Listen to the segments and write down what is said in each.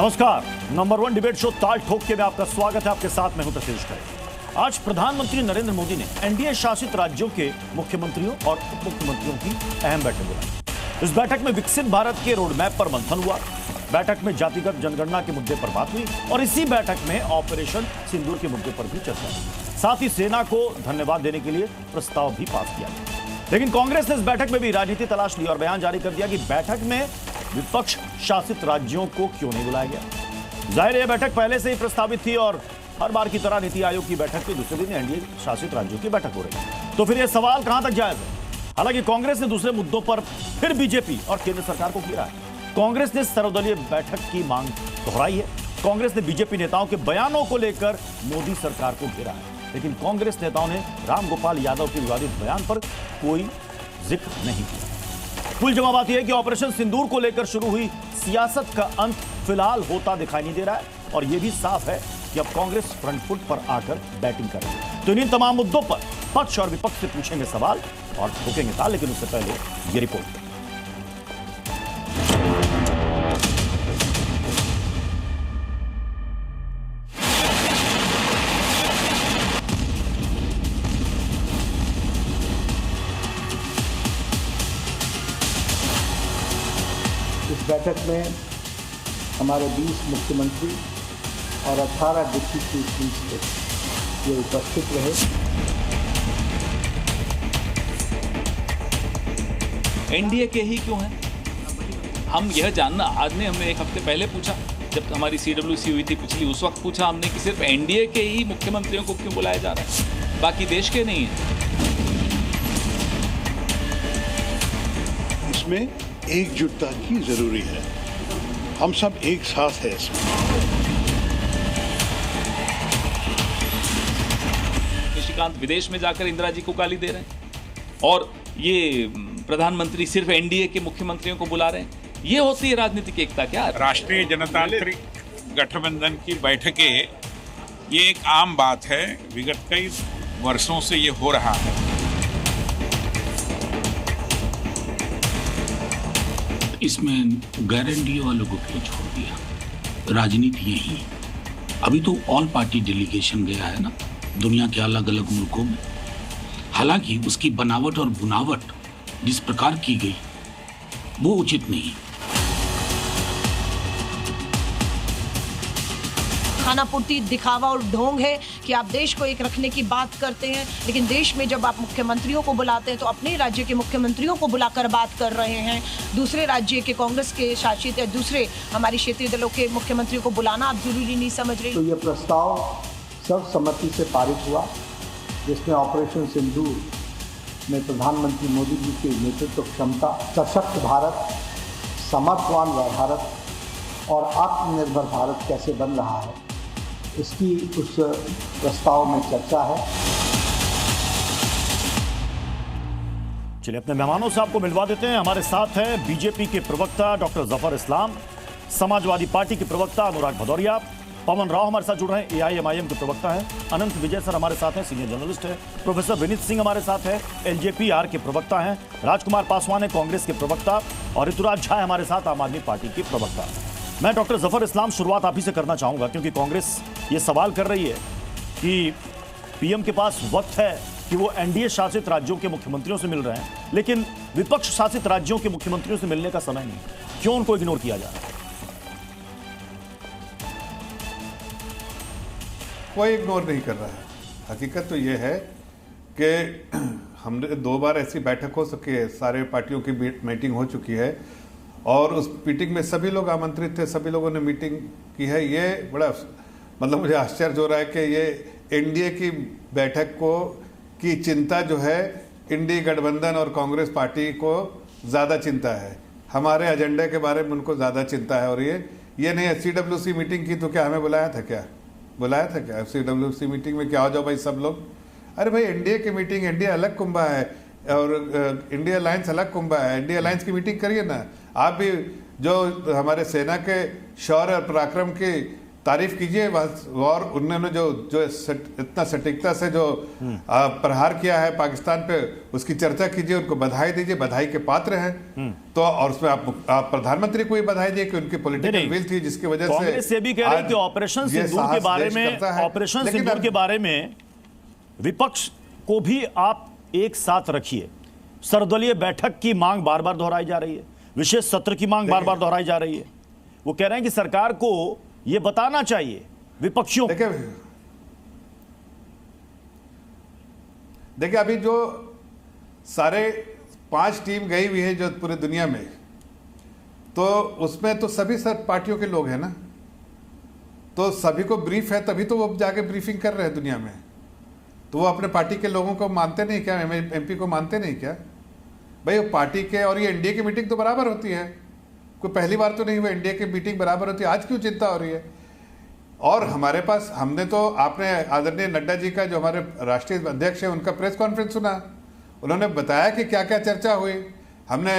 नमस्कार। Number 1 debate show ताल ठोक के में आपका स्वागत है। आपके साथ मैं हूं प्रतीश खरे। आज प्रधानमंत्री नरेंद्र मोदी ने एनडीए शासित राज्यों के मुख्यमंत्रियों और उप मुख्यमंत्रियों की अहम बैठक बुलाई। इस बैठक में विकसित भारत के रोड मैप पर मंथन हुआ। बैठक में जातिगत जनगणना के मुद्दे पर बात हुई और इसी बैठक में ऑपरेशन सिंदूर के मुद्दे पर भी चर्चा हुई। साथ ही सेना को धन्यवाद देने के लिए प्रस्ताव भी पास किया गया। लेकिन कांग्रेस ने इस बैठक में भी राजनीति तलाश ली और बयान जारी कर दिया कि बैठक में विपक्ष शासित राज्यों को क्यों नहीं बुलाया गया। जाहिर है यह बैठक पहले से ही प्रस्तावित थी और हर बार की तरह नीति आयोग की बैठक के दूसरे दिन एनडीए शासित राज्यों की बैठक हो रही है। तो फिर यह सवाल कहां तक जायज है। हालांकि कांग्रेस ने दूसरे मुद्दों पर फिर बीजेपी और केंद्र सरकार को घेरा है। कांग्रेस ने सर्वदलीय बैठक की मांग दोहराई है। कांग्रेस ने बीजेपी नेताओं के बयानों को लेकर मोदी सरकार को घेरा है। लेकिन कांग्रेस नेताओं ने रामगोपाल यादव के विवादित बयान पर कोई जिक्र नहीं किया। कुल जमा बात यह है कि ऑपरेशन सिंदूर को लेकर शुरू हुई सियासत का अंत फिलहाल होता दिखाई नहीं दे रहा है और यह भी साफ है कि अब कांग्रेस फ्रंट फुट पर आकर बैटिंग कर रही है। तो इन तमाम मुद्दों पर पक्ष और विपक्ष से पूछेंगे सवाल और ठोकेंगे ताल, लेकिन उससे पहले ये रिपोर्ट। इस बैठक में हमारे 20 मुख्यमंत्री और 18 डिप्टी चीफ मिनिस्टर ये उपस्थित रहे। एनडीए के ही क्यों हैं? हम यह जानना, आज ने हमने एक हफ्ते पहले पूछा जब हमारी सीडब्ल्यूसी हुई थी पिछली, उस वक्त पूछा हमने कि सिर्फ एनडीए के ही मुख्यमंत्रियों को क्यों बुलाया जा रहा है, बाकी देश के नहीं है। इसमें एकजुटता की जरूरी है। हम सब एक साथ हैं इसमें। निशिकांत विदेश में जाकर इंदिरा जी को गाली दे रहे हैं और ये प्रधानमंत्री सिर्फ एनडीए के मुख्यमंत्रियों को बुला रहे हैं। ये होती है राजनीतिक एकता क्या? राष्ट्रीय जनतांत्रिक गठबंधन की बैठकें ये एक आम बात है, विगत कई वर्षों से ये हो रहा है। इसमें गारंटी वालों को क्यों छोड़ दिया? राजनीति यही, अभी तो ऑल पार्टी डेलीगेशन गया है ना दुनिया के अलग अलग मुल्कों में। हालांकि उसकी बनावट और बुनावट जिस प्रकार की गई वो उचित नहीं है। खानापूर्ति, दिखावा और ढोंग है कि आप देश को एक रखने की बात करते हैं, लेकिन देश में जब आप मुख्यमंत्रियों को बुलाते हैं तो अपने राज्य के मुख्यमंत्रियों को बुलाकर बात कर रहे हैं। दूसरे राज्य के कांग्रेस के शासित या दूसरे हमारी क्षेत्रीय दलों के मुख्यमंत्रियों को बुलाना आप जरूरी नहीं समझ रहे? तो ये प्रस्ताव सर्वसम्मति से पारित हुआ, जिसमें ऑपरेशन सिंदूर में प्रधानमंत्री मोदी जी की नेतृत्व क्षमता, सशक्त भारत, समर्थवान भारत और आत्मनिर्भर भारत कैसे बन रहा है, इसकी उस प्रस्ताव में चर्चा है। चलिए अपने मेहमानों से आपको मिलवा देते हैं। हमारे साथ हैं बीजेपी के प्रवक्ता डॉक्टर जफर इस्लाम, समाजवादी पार्टी के प्रवक्ता अनुराग भदौरिया, पवन राव हमारे साथ जुड़ रहे हैं, एआईएमआईएम के प्रवक्ता हैं, अनंत विजय सर हमारे साथ हैं, सीनियर जर्नलिस्ट हैं, प्रोफेसर विनीत सिंह हमारे साथ हैं, एलजेपीआर के प्रवक्ता हैं, राजकुमार पासवान है कांग्रेस के प्रवक्ता और ऋतुराज झा हमारे साथ आम आदमी पार्टी के प्रवक्ता। मैं डॉक्टर जफर इस्लाम शुरुआत आप ही से करना चाहूंगा, क्योंकि कांग्रेस ये सवाल कर रही है कि पीएम के पास वक्त है कि वो एनडीए शासित राज्यों के मुख्यमंत्रियों से मिल रहे हैं, लेकिन विपक्ष शासित राज्यों के मुख्यमंत्रियों से मिलने का समय नहीं, क्यों उनको इग्नोर किया जा रहा है? कोई इग्नोर नहीं कर रहा है। हकीकत तो ये है कि हमने 2 बार ऐसी बैठक हो सकी है, सारे पार्टियों की मीटिंग हो चुकी है और उस मीटिंग में सभी लोग आमंत्रित थे, सभी लोगों ने मीटिंग की है। ये बड़ा मतलब मुझे आश्चर्य हो रहा है कि ये एनडीए की बैठक को की चिंता जो है इंडी गठबंधन और कांग्रेस पार्टी को ज़्यादा चिंता है, हमारे एजेंडे के बारे में उनको ज़्यादा चिंता है। और ये नहीं है, सीडब्ल्यूसी मीटिंग की तो क्या हमें बुलाया था क्या सीडब्ल्यूसी मीटिंग में क्या हो जाओ भाई सब लोग? अरे भाई एनडीए की मीटिंग, एनडीए अलग कुंभा है और इंडिया अलायंस अलग कुंभा है। इंडिया अलायंस की मीटिंग करिए ना। आप भी जो हमारे सेना के शौर्य और पराक्रम की तारीफ कीजिए और उन्होंने जो इतना सटीकता से जो प्रहार किया है पाकिस्तान पे, उसकी चर्चा कीजिए, उनको बधाई दीजिए, बधाई के पात्र हैं। तो और उसमें आप प्रधानमंत्री को भी बधाई दिए कि उनकी पॉलिटिकल विल थी जिसकी वजह से कांग्रेस ये भी कह रही है कि ऑपरेशन सिंदूर के बारे में, ऑपरेशन सिंदूर के बारे में विपक्ष को भी आप एक साथ रखिए। सर्वदलीय बैठक की मांग बार बार दोहराई जा रही है, विशेष सत्र की मांग बार बार दोहराई जा रही है। वो कह रहे हैं कि सरकार को ये बताना चाहिए विपक्षियों। देखिए अभी जो सारे 5 टीम गई हुई है जो पूरी दुनिया में, तो उसमें तो सभी पार्टियों के लोग हैं ना, तो सभी को ब्रीफ है, तभी तो वो जाके ब्रीफिंग कर रहे हैं दुनिया में। तो वो अपने पार्टी के लोगों को मानते नहीं क्या? एमपी को मानते नहीं क्या भाई? वो पार्टी के और ये एनडीए की मीटिंग तो बराबर होती है, कोई पहली बार तो नहीं हुआ, एनडीए की मीटिंग बराबर होती है, आज क्यों चिंता हो रही है? और हमारे पास, हमने तो आपने आदरणीय नड्डा जी का जो हमारे राष्ट्रीय अध्यक्ष है उनका प्रेस कॉन्फ्रेंस सुना, उन्होंने बताया कि क्या क्या चर्चा हुई। हमने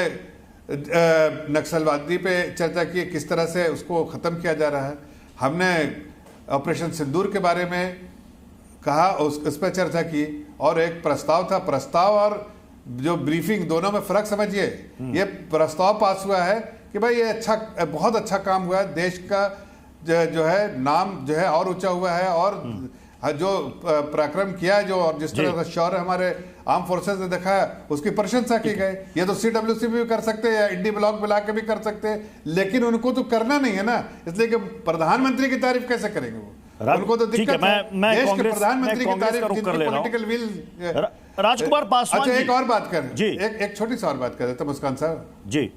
नक्सलवादी पे चर्चा की, किस तरह से उसको ख़त्म किया जा रहा है। हमने ऑपरेशन सिंदूर के बारे में कहा, उस पर चर्चा की, और एक प्रस्ताव था, प्रस्ताव और जो ब्रीफिंग दोनों में फ़र्क समझिए। ये प्रस्ताव पास हुआ है कि भाई ये अच्छा, बहुत अच्छा काम हुआ है, देश का जो है नाम जो है और ऊंचा हुआ है, और जो पराक्रम किया है जो, और जिस तरह का शौर्य हमारे आर्म फोर्सेस ने दिखाया उसकी प्रशंसा की गई। ये तो सीडब्ल्यूसी भी कर सकते हैं या इंडी ब्लॉक मिला के भी कर सकते हैं, लेकिन उनको तो करना नहीं है ना, इसलिए कि प्रधानमंत्री की तारीफ कैसे करेंगे वो? उनको तो दिक्कत है। देश के प्रधानमंत्री की तारीफ, पॉलिटिकल विल। राजकुमार पासवान, अच्छा एक और बात कर, एक छोटी सी और बात कर देता मुस्कान साहब जी।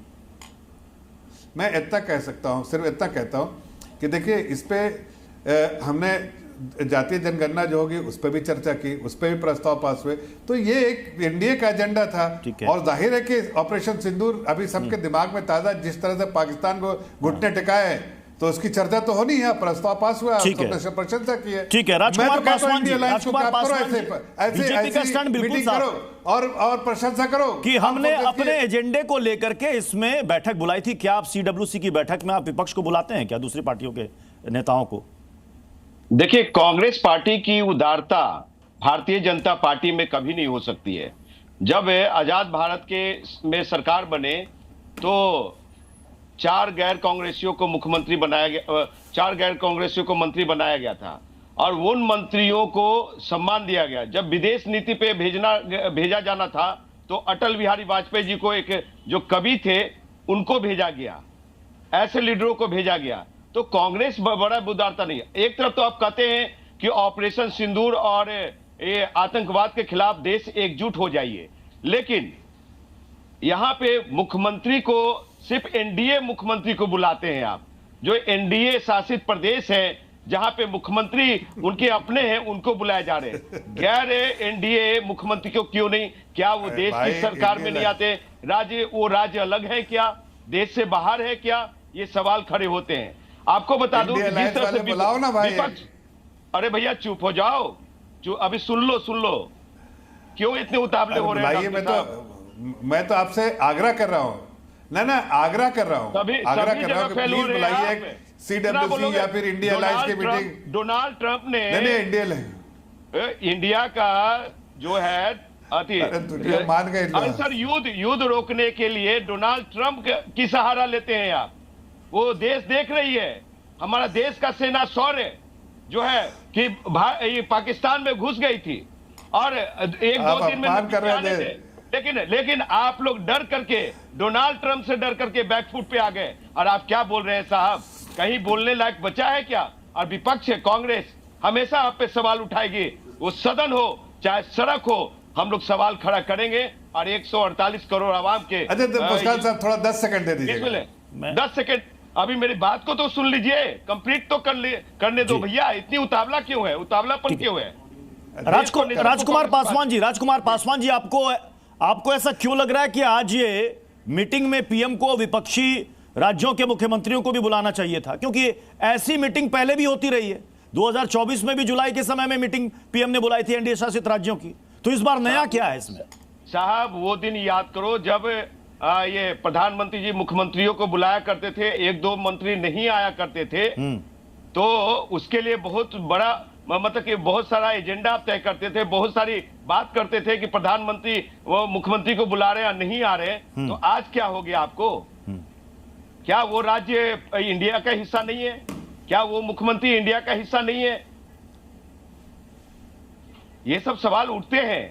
मैं इतना कह सकता हूँ, सिर्फ इतना कहता हूँ कि देखिए इस पे हमने जातीय जनगणना जो होगी उस पर भी चर्चा की, उस पर भी प्रस्ताव पास हुए, तो ये एक एनडीए का एजेंडा था। और जाहिर है कि ऑपरेशन सिंदूर अभी सबके दिमाग में ताजा, जिस तरह से पाकिस्तान को घुटने टिकाए, तो उसकी चर्चा तो होनी है। प्रस्ताव पास हुआ, प्रशंसा की है। ठीक है, राजकुमार पासवान जी, राजकुमार पासवान जी, बीजेपी का स्टैंड बिल्कुल साफ है और प्रशंसा करो कि हमने अपने एजेंडे को लेकर के इसमें बैठक बुलाई थी। क्या आप सीडब्ल्यूसी की बैठक में आप विपक्ष को बुलाते हैं क्या, दूसरी पार्टियों के नेताओं को? देखिए, कांग्रेस पार्टी की उदारता भारतीय जनता पार्टी में कभी नहीं हो सकती है। जब आजाद भारत के में सरकार बने तो 4 गैर कांग्रेसियों को मुख्यमंत्री बनाया गया, 4 गैर कांग्रेसियों को मंत्री बनाया गया था, और उन मंत्रियों को सम्मान दिया गया। जब विदेश नीति पे भेजा जाना था तो अटल बिहारी वाजपेयी जी को, एक जो कवि थे, उनको भेजा गया, ऐसे लीडरों को भेजा गया। तो कांग्रेस बड़ा उदारता नहीं है। एक तरफ तो आप कहते हैं कि ऑपरेशन सिंदूर और ये आतंकवाद के खिलाफ देश एकजुट हो जाइए, लेकिन यहां पे मुख्यमंत्री को सिर्फ एनडीए मुख्यमंत्री को बुलाते हैं आप, जो एनडीए शासित प्रदेश है जहां पे मुख्यमंत्री उनके अपने हैं, उनको बुलाए जा रहे हैं। गैर एनडीए मुख्यमंत्री को क्यों नहीं? क्या वो देश की सरकार में नहीं आते? वो राज्य अलग है क्या, देश से बाहर है क्या? ये सवाल खड़े होते हैं। आपको बता दूं कि जिस तरह से बुलाओ ना भाई। अरे भैया चुप हो जाओ, अभी सुन लो, क्यों इतने उतावले हो रहे हैं? मैं तो आपसे आग्रह कर रहा हूँ, ना आग्रह कर रहा हूँ, आग्रह कर रहा हूँ कि प्लीज बुलाइए सीडब्ल्यूसी या फिर इंडिया अलायंस की मीटिंग। डोनाल्ड ट्रंप ने इंडिया का जो है मान गए सर, युद्ध रोकने के लिए डोनाल्ड ट्रंप की सहारा लेते हैं आप। वो देश देख रही है, हमारा देश का सेना शौर्य जो है कि पाकिस्तान में घुस गई थी और 1-2 दिन में कर रहे थे। लेकिन आप लोग डर करके, डोनाल्ड ट्रंप से डर करके बैकफुट पे आ गए। और आप क्या बोल रहे हैं साहब, कहीं बोलने लायक बचा है क्या? और विपक्ष है कांग्रेस, हमेशा आप पे सवाल उठाएगी, वो सदन हो चाहे सड़क हो, हम लोग सवाल खड़ा करेंगे। और 148 करोड़ आवाम के, मुस्कान साहब थोड़ा 10 सेकंड दे दीजिए। 10 सेकंड, अभी मेरी बात को तो सुन लीजिए, कंप्लीट तो करने दो भैया। इतनी उतावला क्यों है, उतावलापन क्यों है? राजकुमार पासवान जी, आपको ऐसा क्यों लग रहा है कि आज ये मीटिंग में पीएम को विपक्षी राज्यों के मुख्यमंत्रियों को भी बुलाना चाहिए था? क्योंकि ऐसी मीटिंग पहले भी होती रही है, 2024 में भी जुलाई के समय में मीटिंग पीएम ने बुलाई थी एनडीए शासित राज्यों की, तो इस बार नया क्या है इसमें? साहब वो दिन याद करो जब ये प्रधानमंत्री जी मुख्यमंत्रियों को बुलाया करते थे, 1-2 मंत्री नहीं आया करते थे। तो उसके लिए बहुत बड़ा मतलब कि बहुत सारा एजेंडा आप तय करते थे, बहुत सारी बात करते थे कि प्रधानमंत्री वो मुख्यमंत्री को बुला रहे हैं नहीं आ रहे। तो आज क्या हो गया आपको? क्या वो राज्य इंडिया का हिस्सा नहीं है? क्या वो मुख्यमंत्री इंडिया का हिस्सा नहीं है? ये सब सवाल उठते हैं।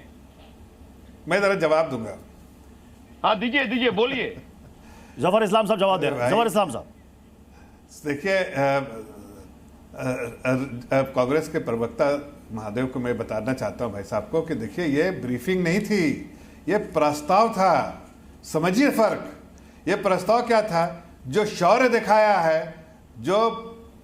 मैं जरा जवाब दूंगा। हाँ दीजिए बोलिए। जफर इस्लाम साहब जवाब दे रहे हैं। जफर इस्लाम साहब देखिए, कांग्रेस के प्रवक्ता महादेव को मैं बताना चाहता हूं भाई साहब को कि देखिए ये ब्रीफिंग नहीं थी, ये प्रस्ताव था। समझिए फर्क। ये प्रस्ताव क्या था? जो शौर्य दिखाया है, जो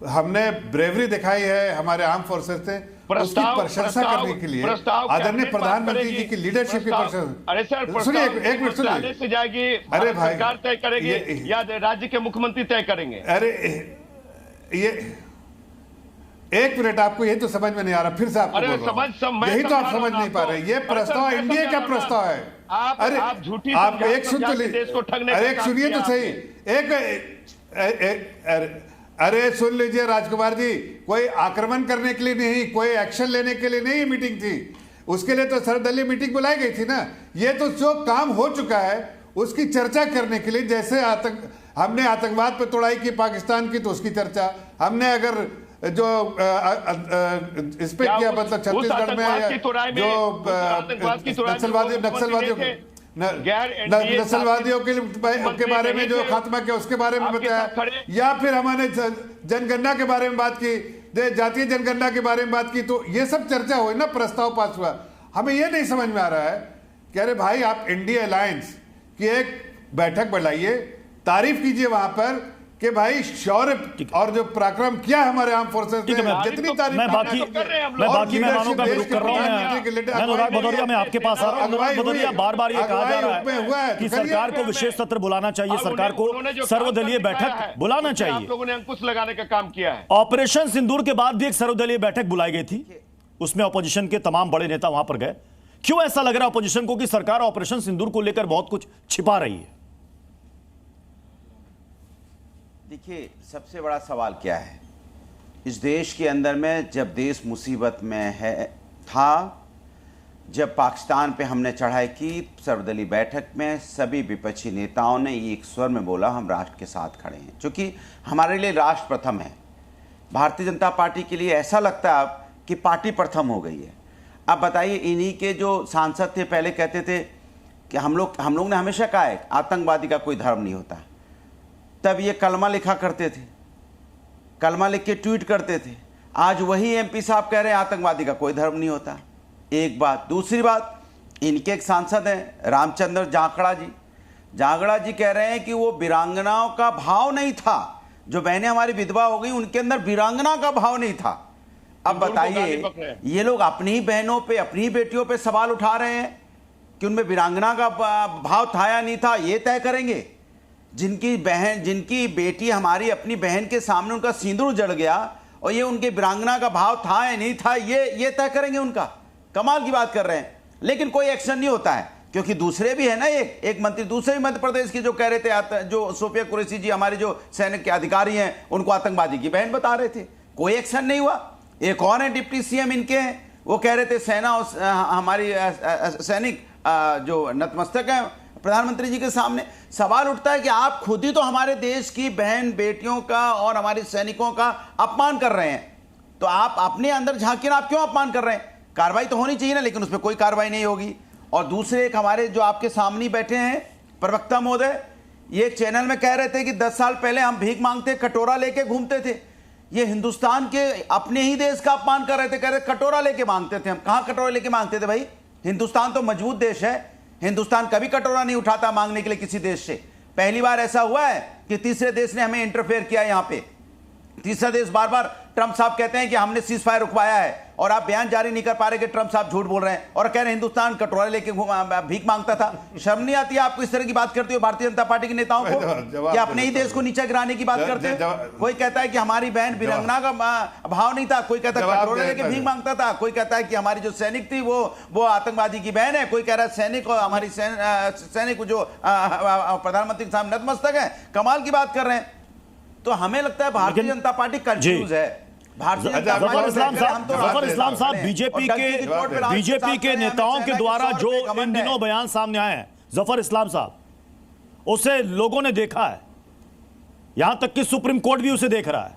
हमने ब्रेवरी दिखाई है हमारे आर्म फोर्सेस से, उसकी प्रशंसा करने के लिए आदरणीय प्रधानमंत्री जी की लीडरशिप की प्रशंसा। अरे सर, सुनिए एक मिनट सुनिए। से जाएगी अरे भाई, सरकार तय करेगी या राज्य के मुख्यमंत्री तय करेंगे? अरे ये एक मिनट, आपको ये तो समझ में नहीं आ रहा, फिर से आपको बोल रहा हूं। यही तो आप समझ नहीं पा रहे। ये प्रस्ताव इंडिया का प्रस्ताव है। अरे आप एक सुन तो लीजिए, अरे एक सुनिए तो सही। अरे सुन लीजिए राजकुमार जी, कोई आक्रमण करने के लिए नहीं, कोई एक्शन लेने के लिए नहीं मीटिंग थी। उसके लिए तो सर्वदलीय मीटिंग बुलाई गई थी ना। ये तो जो काम हो चुका है उसकी चर्चा करने के लिए, जैसे हमने आतंकवाद पर तोड़ाई की पाकिस्तान की, तो उसकी चर्चा हमने अगर जो इस पे किया, मतलब छत्तीसगढ़ में जो नक्सलवादियों के बारे में जो खात्मा किया उसके बारे में बताया, या फिर हमने जनगणना के बारे में बात की, जातीय जनगणना के बारे में बात की। तो ये सब चर्चा हुई ना, प्रस्ताव पास हुआ। हमें ये नहीं समझ में आ रहा है कि अरे भाई आप इंडिया अलायंस की एक बैठक बुलाइए, तारीफ कीजिए वहां पर कि भाई शौर्य और जो पराक्रम किया हमारे आर्म फोर्सेस ने, जितनी तारीफ मैं बाकी मेहमानों का विरोध कर रहा हूं। मैं अनुराग भदौरिया में आपके पास आ रहा हूं। अनुराग भदौरिया, बार-बार ये कहा जा रहा है कि सरकार को विशेष सत्र बुलाना चाहिए, सरकार को सर्वदलीय बैठक बुलाना चाहिए। आप लोगों ने अंकुश लगाने का काम किया है। ऑपरेशन सिंदूर के बाद भी एक सर्वदलीय बैठक बुलाई गई थी, उसमें ऑपोजिशन के तमाम बड़े नेता वहां पर गए। क्यों ऐसा लग रहा है ऑपोजिशन को कि सरकार ऑपरेशन सिंदूर को लेकर बहुत कुछ छिपा रही है? देखिए, सबसे बड़ा सवाल क्या है इस देश के अंदर में, जब देश मुसीबत में था, जब पाकिस्तान पे हमने चढ़ाई की, सर्वदलीय बैठक में सभी विपक्षी नेताओं ने एक स्वर में बोला हम राष्ट्र के साथ खड़े हैं, क्योंकि हमारे लिए राष्ट्र प्रथम है। भारतीय जनता पार्टी के लिए ऐसा लगता है अब कि पार्टी प्रथम हो गई है। अब बताइए, इन्हीं के जो सांसद थे पहले कहते थे कि हम लोग ने हमेशा कहा है आतंकवादी का कोई धर्म नहीं होता। तब ये कलमा लिखा करते थे, कलमा लिख के ट्वीट करते थे। आज वही एमपी साहब कह रहे हैं आतंकवादी का कोई धर्म नहीं होता। एक बात। दूसरी बात, इनके एक सांसद हैं रामचंद्र जांगड़ा जी कह रहे हैं कि वो वीरांगनाओं का भाव नहीं था, जो बहनें हमारी विधवा हो गई उनके अंदर वीरांगना का भाव नहीं था। अब बताइए, ये लोग अपनी ही बहनों पे, अपनी ही बेटियों पे सवाल उठा रहे हैं कि उनमें वीरांगना का भाव था या नहीं था। ये तय करेंगे जिनकी बेटी हमारी अपनी बहन के सामने उनका सिंदूर जड़ गया और ये उनके वीरांगना का भाव था या नहीं था, ये तय करेंगे उनका। कमाल की बात कर रहे हैं, लेकिन कोई एक्शन नहीं होता है, क्योंकि दूसरे भी है ना, एक मंत्री दूसरे मध्य प्रदेश के जो कह रहे थे, जो सोफिया कुरैशी जी हमारे जो सैनिक के अधिकारी हैं, उनको आतंकवादी की बहन बता रहे थे। कोई एक्शन नहीं हुआ। एक और है डिप्टी सीएम इनके हैं, वो कह रहे थे सेना और हमारी सैनिक जो नतमस्तक है प्रधानमंत्री जी के सामने। सवाल उठता है कि आप खुद ही तो हमारे देश की बहन बेटियों का और हमारे सैनिकों का अपमान कर रहे हैं, तो आप अपने अंदर झांकिए ना, आप क्यों अपमान कर रहे हैं? कार्रवाई तो होनी चाहिए ना, लेकिन उसमें कोई कार्रवाई नहीं होगी। और दूसरे एक हमारे जो आपके सामने बैठे हैं प्रवक्ता महोदय, ये चैनल में कह रहे थे कि 10 साल पहले हम भीख मांगते कटोरा लेके घूमते थे। ये हिंदुस्तान के अपने ही देश का अपमान कर रहे थे, कह रहे कटोरा लेके मांगते थे। हम कहां कटोरा लेके मांगते थे भाई? हिंदुस्तान तो मजबूत देश है, हिंदुस्तान कभी कटोरा नहीं उठाता मांगने के लिए किसी देश से। पहली बार ऐसा हुआ है कि तीसरे देश ने हमें इंटरफेयर किया। यहां पे तीसरा देश बार बार ट्रंप साहब कहते हैं कि हमने सीज फायर रुकवाया है, और आप बयान जारी नहीं कर पा रहे कि ट्रंप साहब झूठ बोल रहे हैं और कह रहे हैं हिंदुस्तान कटोरा लेके भीख मांगता था। शर्म नहीं आती है आपको इस तरह की बात करते हो भारतीय जनता पार्टी के नेताओं को, कि अपने ही देश को नीचे गिराने की बात करते हैं? कोई कहता है कि हमारी बहन वीरांगना का भाव नहीं था, कोई कहता है कटोरा लेके भीख मांगता था, कोई कहता है कि हमारी जो सैनिक थी वो आतंकवादी की बहन है, कोई कह रहा है सैनिक और हमारी सैनिक जो प्रधानमंत्री साहब नतमस्तक है। कमाल की बात कर रहे हैं। तो हमें लगता है भारतीय जनता पार्टी कंफ्यूज है। जफर इस्लाम साहब, बीजेपी के नेताओं के द्वारा जो इन दिनों बयान सामने आए हैं जफर इस्लाम साहब, उसे लोगों ने देखा है, यहां तक कि सुप्रीम कोर्ट भी उसे देख रहा है।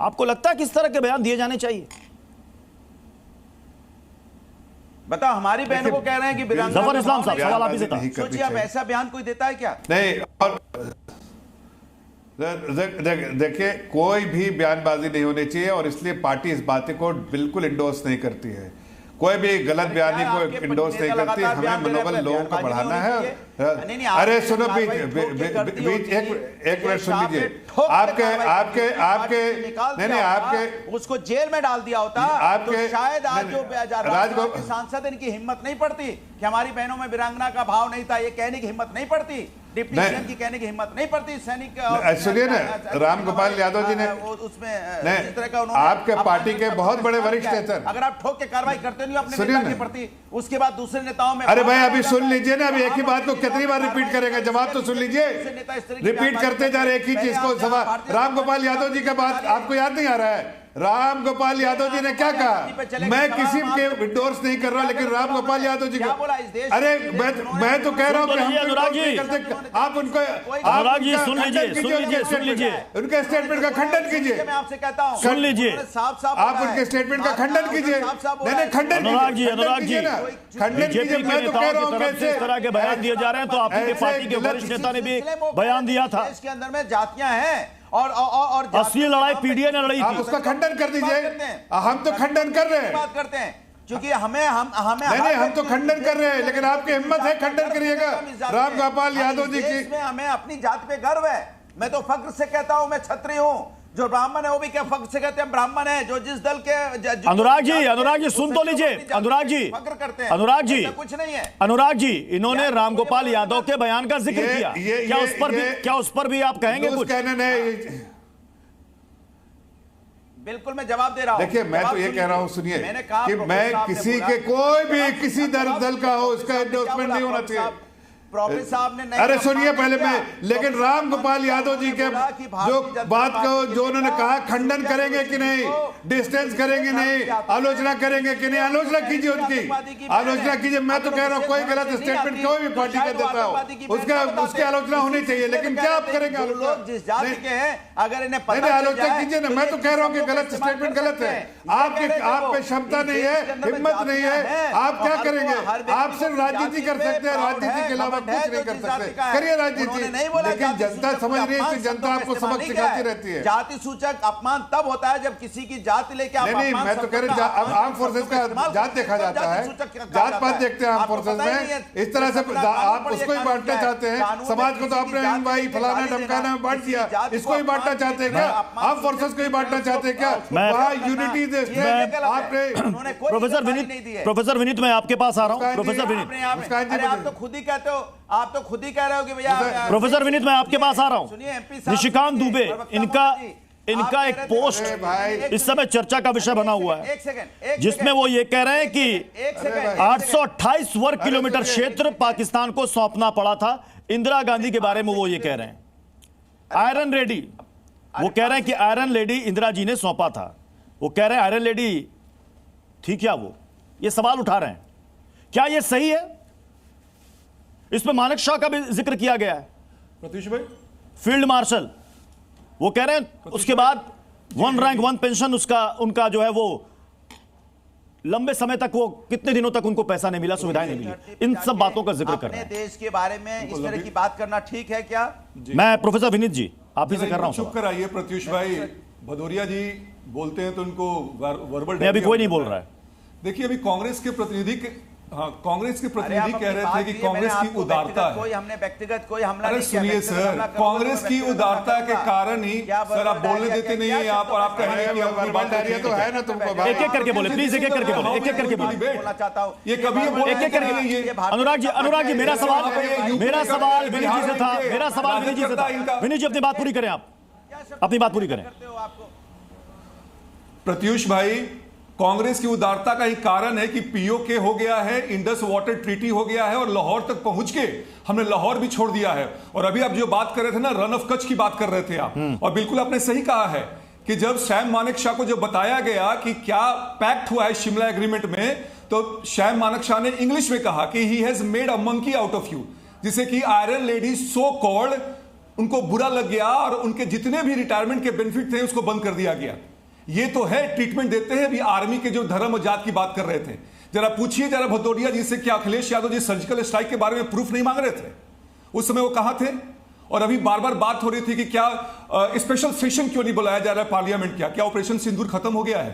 आपको लगता है किस तरह के बयान दिए जाने चाहिए? बताओ, हमारी बहनों को कह रहे हैं कि जफर इस्लाम साहब, सवाल आप ही से था। सोचिए, आप ऐसा बयान कोई देता है क्या? नहीं, और देखिए, कोई भी बयानबाजी नहीं होनी चाहिए और इसलिए पार्टी इस बात को बिल्कुल इंडोर्स नहीं करती है। कोई भी गलत बयानी को इंडोर्स नहीं करती। हमें मनोबल लोगों का बढ़ाना है। अरे सुनो, बीच एक मिनट सुन लीजिए। आपके नहीं आपके उसको जेल में डाल दिया होता तो शायद आज जो राज्यसभा सांसद, इनकी हिम्मत नहीं पड़ती कि हमारी बहनों में वीरांगना का भाव नहीं था, ये कहने की हिम्मत नहीं पड़ती, डिप्टी सीएम की कहने की हिम्मत नहीं पड़ती। सैनिक सुनिए ना, राम गोपाल यादव जी ने उसमें जिस तरह का आपके पार्टी के बहुत बड़े वरिष्ठ नेता, अगर आप ठोक के कार्रवाई करते नहीं अपने नेता के प्रति, उसके बाद दूसरे नेताओं में, अरे भाई अभी सुन लीजिए ना, अभी एक ही बात को कितनी बार रिपीट करेंगे? जवाब तो सुन लीजिए। रिपीट करते जा रहे एक ही चीज को। सवाल राम गोपाल यादव जी का बात आपको याद नहीं आ रहा है? राम गोपाल यादव जी ने क्या कहा? मैं किसी के इंडोर्स नहीं कर रहा, लेकिन राम गोपाल यादव जी को, अरे मैं तो कह रहा हूँ कि हम अनुराग जी, आप उनको, अनुराग जी सुन लीजिए, उनके स्टेटमेंट का खंडन कीजिए। मैं आपसे कहता हूँ, सुन लीजिए, आप उनके स्टेटमेंट का खंडन कीजिए। नहीं, खंडन अनुराग जी, खंडन कीजिए। मैं तो कह रहा हूँ कैसे इस तरह के बयान दिए जा रहे हैं, तो आपकी पार्टी के वरिष्ठ नेता ने भी बयान दिया था। इसके अंदर में जातियां हैं और असली लड़ाई पीडीए ने लड़ी थी। आप उसका खंडन कर दीजिए। हम तो खंडन कर रहे हैं, बात करते हैं, क्योंकि हमें नहीं, हम तो खंडन कर रहे हैं, लेकिन आपकी हिम्मत है खंडन करिएगा राम गोपाल यादव जी की। हमें अपनी जाति पे गर्व है। मैं तो फख्र से कहता हूं मैं क्षत्रिय हूं। जो ब्राह्मण है वो भी क्या फख्र से कहते हैं ब्राह्मण है। जो जिस दल के अनुराग जी सुन तो लीजिए। अनुराग जी कुछ नहीं है। अनुराग जी, इन्होंने रामगोपाल यादव के बयान का जिक्र किया, क्या उस पर भी आप कहेंगे कुछ? बिल्कुल, मैं जवाब दे रहा हूं। देखिए, मैं तो ये कह रहा हूं, सुनिए, कि मैं किसी के कोई भी किसी दल का हो, उसका एंडोर्समेंट नहीं होना चाहिए। प्रोफेसर साहब ने, अरे सुनिए पहले मैं, लेकिन राम गोपाल यादव जी के जो बात को, जो उन्होंने कहा, खंडन करेंगे कि नहीं, डिस्टेंस करेंगे नहीं, आलोचना करेंगे कि नहीं? आलोचना कीजिए, उनकी आलोचना कीजिए। मैं तो कह रहा हूँ कोई गलत स्टेटमेंट कोई भी पार्टी का देता हो, उसकी आलोचना होनी चाहिए, लेकिन क्या आप करेंगे? जिस जाति के हैं, अगर इन्हें आलोचना कीजिए ना। मैं तो कह रहा हूँ कि गलत स्टेटमेंट गलत है। आप पे क्षमता नहीं है, हिम्मत नहीं है, आप क्या करेंगे? आप सिर्फ राजनीति कर सकते हैं, राजनीति के अलावा कुछ नहीं कर सकते। करिए राजनीति, लेकिन जनता समझ रही है कि जनता आपको सबक सिखाती रहती है। जाति सूचक अपमान तब होता है जब किसी की जाति लेके आप, नहीं, मैं तो कह रहा हूं, अब आर्म फोर्सेस का जात देखा जाता है, जात पात देखते हैं आर्म फोर्सेस में। इस तरह से आप उसको ही बांटना चाहते हैं, समाज को तो आपने भाई फलाना ढमकाना में बांट दिया, इसको ही बांटना चाहते हैं क्या? आर्म फोर्सेस को ही बांटना चाहते हैं क्या? वहाँ यूनिटी आपने। प्रोफेसर विनीत, मैं आपके पास आ रहा हूँ। प्रोफेसर विनीत, आप तो खुद ही कहते हो, आप तो खुद ही कह रहे हो कि भैया। प्रोफेसर विनीत, मैं आपके पास आ रहा हूं। निशिकांत दुबे, इनका एक पोस्ट इस समय चर्चा का विषय बना हुआ है, जिसमें वो ये कह रहे हैं कि 828 वर्ग किलोमीटर क्षेत्र पाकिस्तान को सौंपना पड़ा था। इंदिरा गांधी के बारे में वो ये कह रहे हैं। आयरन लेडी, वो कह रहे हैं कि आयरन लेडी इंदिरा जी ने सौंपा था। वो कह रहे हैं आयरन लेडी थी क्या? वो ये सवाल उठा रहे हैं। क्या ये सही है? इसमें मानेक शॉ का भी जिक्र किया गया है, प्रत्युष भाई, फील्ड मार्शल। वो कह रहे हैं उसके बाद 1 रैंक 1 पेंशन उनका जो है वो लंबे समय तक, वो कितने दिनों तक उनको पैसा नहीं मिला, सुविधाएं नहीं मिली। इन सब बातों का जिक्र कर रहे हैं। देश के बारे में इस तरह की बात करना ठीक है क्या? मैं प्रोफेसर विनीत जी आप ही से कर रहा हूं। चुप कराइए प्रत्युष भाई। भदौरिया जी बोलते हैं तो उनको वर्बल, अभी कोई नहीं बोल रहा है। देखिए, अभी कांग्रेस के प्रतिनिधि कह रहे थे कि कांग्रेस की उदारता है। कोई हमने व्यक्तिगत कोई हमला नहीं किया। सुनिए सर, कांग्रेस की उदारता के कारण ही सर आप बोलने देते नहीं है यहाँ पर। आप कहेंगे कि अपनी बात तो है ना, तुमको एक-एक करके बोले प्लीज, एक-एक करके बोले, एक-एक करके बोले। बोलना चाहता हूँ ये कभी एक-एक करके। अनुराग जी मेरा सवाल विनीत जी से था। मेरा सवाल विनीत जी से था। विनीत जी अपनी बात पूरी करें, आप अपनी बात पूरी करें। प्रत्युष भाई, कांग्रेस की उदारता का ही कारण है कि पीओके हो गया है, इंडस वाटर ट्रीटी हो गया है और लाहौर तक पहुंच के हमने लाहौर भी छोड़ दिया है। और अभी आप जो बात कर रहे थे ना, रन ऑफ कच्छ की बात कर रहे थे आप, और बिल्कुल आपने सही कहा है कि जब सैम मानेकशॉ को जब बताया गया कि क्या पैक्ट हुआ है शिमला एग्रीमेंट में, तो सैम मानेकशॉ ने इंग्लिश में कहा कि he has made a monkey out of you, जिसे कि आयरन लेडी सो कॉल्ड उनको बुरा लग गया और उनके जितने भी रिटायरमेंट के बेनिफिट थे उसको बंद कर दिया गया। ये तो है ट्रीटमेंट देते हैं अभी आर्मी के जो धर्म और जात की बात कर रहे थे। जरा पूछिए जरा भदौरिया जी से कि अखिलेश यादव जी सर्जिकल स्ट्राइक के बारे में प्रूफ नहीं मांग रहे थे, उस समय वो कहां थे? और अभी बार बार बात हो रही थी कि क्या स्पेशल सेशन क्यों नहीं बुलाया जा रहा है पार्लियामेंट, क्या ऑपरेशन सिंदूर खत्म हो गया है?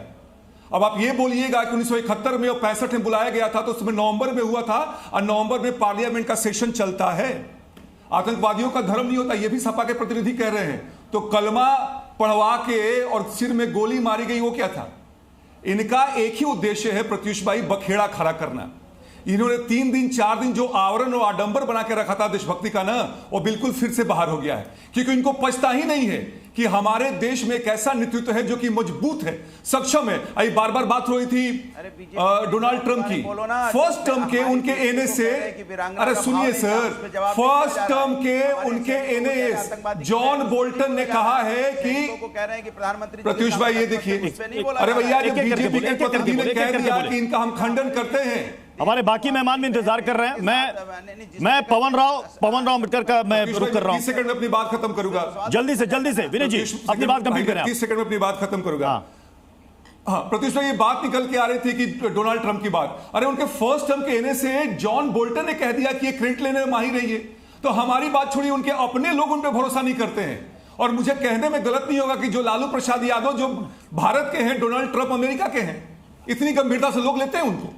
अब आप ये बोलिएगा कि 1971 में और 65 में बुलाया गया था तो उसमें नवंबर में हुआ था और नवंबर में पार्लियामेंट का सेशन चलता है। आतंकवादियों का धर्म नहीं होता, ये भी सपा के प्रतिनिधि कह रहे हैं। तो कलमा पढ़वा के और सिर में गोली मारी गई, वो क्या था? इनका एक ही उद्देश्य है प्रत्युष भाई, बखेड़ा खड़ा करना। इन्होंने 3 दिन 4 दिन जो आवरण और आडंबर बना के रखा था देशभक्ति का ना, वो बिल्कुल फिर से बाहर हो गया है, क्योंकि इनको पछता ही नहीं है कि हमारे देश में एक ऐसा नेतृत्व है जो कि मजबूत है, सक्षम है। अभी बार बार बात हो रही थी डोनाल्ड ट्रंप की। फर्स्ट टर्म के उनके एनए से, अरे सुनिए सर, फर्स्ट टर्म के उनके एनएस जॉन बोल्टन ने कहा है कि प्रत्युष भाई ये देखिए, अरे भैया जब बीजेपी के प्रतिनिधि ने कह दिया कि इनका हम खंडन करते हैं। हमारे बाकी मेहमान भी इंतजार कर रहे हैं। मैं पवन राव अम्बेडकर का मैं रुक कर रहा हूं। 30 सेकंड में अपनी बात खत्म करूंगा, जल्दी से विनय जी अपनी बात कंप्लीट करें। 30 सेकंड में अपनी बात खत्म करूंगा। हाँ, प्रत्युष भाई ये बात निकल के आ रही थी कि डोनाल्ड ट्रंप की बात, अरे उनके फर्स्ट टर्म के एनए से जॉन बोल्टन ने कह दिया कि ये क्रेडिट लेने में माहिर रही है। तो हमारी बात छोड़िए, उनके अपने लोग उन पर भरोसा नहीं करते हैं। और मुझे कहने में गलत नहीं होगा कि जो लालू प्रसाद यादव जो भारत के हैं, डोनाल्ड ट्रंप अमेरिका के हैं, इतनी गंभीरता से लोग लेते हैं उनको।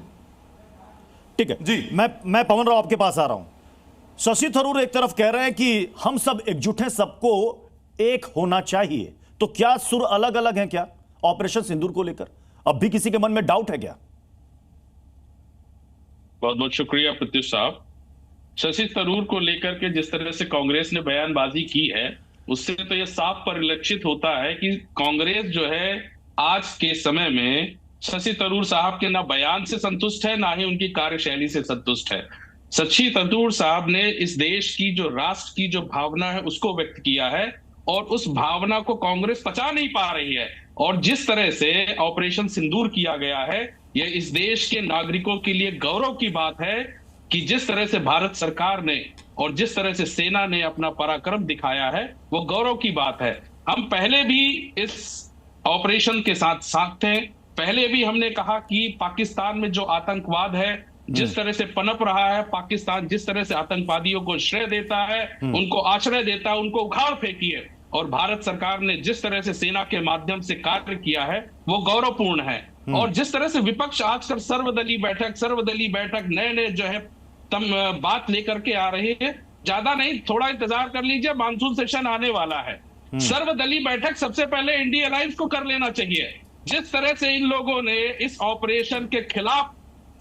ठीक है जी, मैं पवन राव आपके पास आ रहा हूं। शशि थरूर एक तरफ कह रहे हैं कि हम सब एकजुट हैं, सबको एक होना चाहिए, तो क्या सुर अलग अलग हैं क्या ऑपरेशन सिंदूर को लेकर? अब भी किसी के मन में डाउट है क्या? बहुत बहुत शुक्रिया प्रत्युष साहब। शशि थरूर को लेकर के जिस तरह से कांग्रेस ने बयानबाजी की है, उससे तो यह साफ परिलक्षित होता है कि कांग्रेस जो है आज के समय में शशि थरूर साहब के ना बयान से संतुष्ट है, ना ही उनकी कार्यशैली से संतुष्ट है। शशि थरूर साहब ने इस देश की जो राष्ट्र की जो भावना है उसको व्यक्त किया है, और उस भावना को कांग्रेस पचा नहीं पा रही है। और जिस तरह से ऑपरेशन सिंदूर किया गया है, यह इस देश के नागरिकों के लिए गौरव की बात है कि जिस तरह से भारत सरकार ने और जिस तरह से सेना ने अपना पराक्रम दिखाया है, वो गौरव की बात है। हम पहले भी इस ऑपरेशन के साथ थे। पहले भी हमने कहा कि पाकिस्तान में जो आतंकवाद है, जिस तरह से पनप रहा है, पाकिस्तान जिस तरह से आतंकवादियों को श्रेय देता है, उनको आश्रय देता है, उनको उखाड़ फेंकिए। और भारत सरकार ने जिस तरह से सेना के माध्यम से कार्य किया है, वो गौरवपूर्ण है। और जिस तरह से विपक्ष आजकल सर्वदलीय बैठक नए जो है बात लेकर के आ रही है, ज्यादा नहीं, थोड़ा इंतजार कर लीजिए, मानसून सेशन आने वाला है। सर्वदलीय बैठक सबसे पहले इंडिया अलायंस को कर लेना चाहिए। जिस तरह से इन लोगों ने इस ऑपरेशन के खिलाफ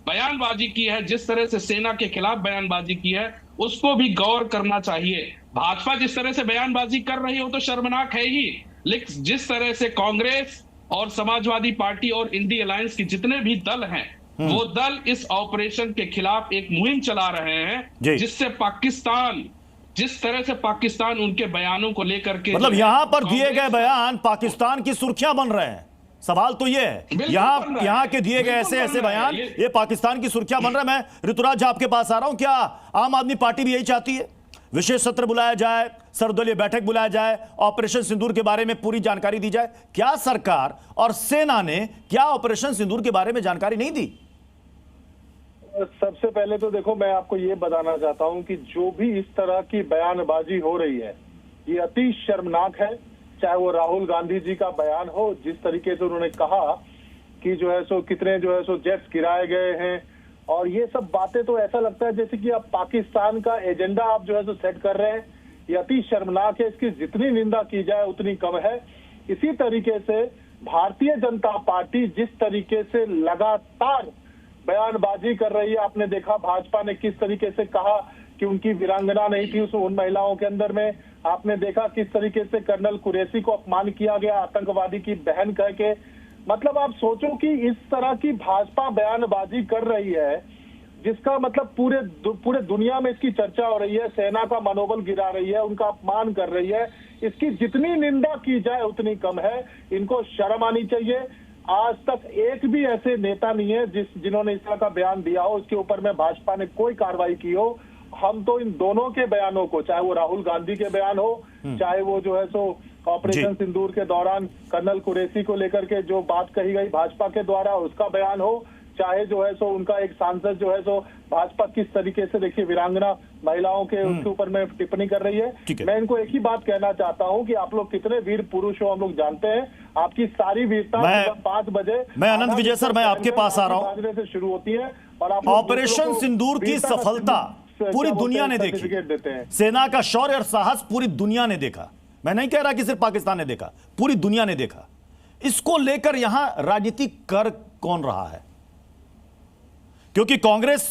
बयानबाजी की है, जिस तरह से सेना के खिलाफ बयानबाजी की है, उसको भी गौर करना चाहिए। भाजपा जिस तरह से बयानबाजी कर रही हो तो शर्मनाक है ही, लेकिन जिस तरह से कांग्रेस और समाजवादी पार्टी और इंडिया अलायंस के जितने भी दल हैं, वो दल इस ऑपरेशन के खिलाफ एक मुहिम चला रहे हैं, जिससे पाकिस्तान जिस तरह से पाकिस्तान उनके बयानों को लेकर के, मतलब यहां पर दिए गए बयान पाकिस्तान की सुर्खियां बन रहे हैं। सवाल तो ये है, यहाँ के दिए गए ऐसे बयान ये पाकिस्तान की सुर्खियां बन रहे हैं। मैं ऋतुराज आपके पास आ रहा हूं, क्या आम आदमी पार्टी भी यही चाहती है? विशेष सत्र बुलाया जाए, सर्वदलीय बैठक बुलाया जाए, ऑपरेशन सिंदूर के बारे में पूरी जानकारी दी जाए। क्या सरकार और सेना ने क्या ऑपरेशन सिंदूर के बारे में जानकारी नहीं दी? सबसे पहले तो देखो, मैं आपको ये बताना चाहता हूं कि जो भी इस तरह की बयानबाजी हो रही है, ये अति शर्मनाक है। चाहे वो राहुल गांधी जी का बयान हो, जिस तरीके से उन्होंने कहा कि जो है सो कितने जो है सो जेट्स गिराए गए हैं, और ये सब बातें तो ऐसा लगता है जैसे कि आप पाकिस्तान का एजेंडा आप जो है सो सेट कर रहे हैं। ये अति शर्मनाक है, इसकी जितनी निंदा की जाए उतनी कम है। इसी तरीके से भारतीय जनता पार्टी जिस तरीके से लगातार बयानबाजी कर रही है, आपने देखा भाजपा ने किस तरीके से कहा कि उनकी वीरांगना नहीं थी उन महिलाओं के अंदर में। आपने देखा किस तरीके से कर्नल कुरैशी को अपमान किया गया आतंकवादी की बहन कह के। मतलब आप सोचो कि इस तरह की भाजपा बयानबाजी कर रही है, जिसका मतलब पूरे दुनिया में इसकी चर्चा हो रही है, सेना का मनोबल गिरा रही है, उनका अपमान कर रही है। इसकी जितनी निंदा की जाए उतनी कम है। इनको शर्म आनी चाहिए। आज तक एक भी ऐसे नेता नहीं है जिन्होंने इस तरह का बयान दिया हो, उसके ऊपर में भाजपा ने कोई कार्रवाई की हो। हम तो इन दोनों के बयानों को, चाहे वो राहुल गांधी के बयान हो, चाहे वो जो है सो ऑपरेशन सिंदूर के दौरान कर्नल कुरैशी को लेकर के जो बात कही गई भाजपा के द्वारा, उसका बयान हो, चाहे जो है सो उनका एक सांसद जो है सो भाजपा किस तरीके से देखिए वीरांगना महिलाओं के उसके ऊपर में टिप्पणी कर रही है। मैं इनको एक ही बात कहना चाहता हूं कि आप लोग कितने वीर पुरुष हो, हम लोग जानते हैं। आपकी सारी वीरता 5 बजे, मैं अनंत विजय सर, मैं आपके पास आ रहा हूं, से शुरू होती है और आप ऑपरेशन सिंदूर की सफलता पूरी दुनिया ने देखी, सेना का शौर्य और साहस पूरी दुनिया ने देखा। मैं नहीं कह रहा कि सिर्फ पाकिस्तान ने देखा, पूरी दुनिया ने देखा। इसको लेकर यहां राजनीति कर कौन रहा है? क्योंकि कांग्रेस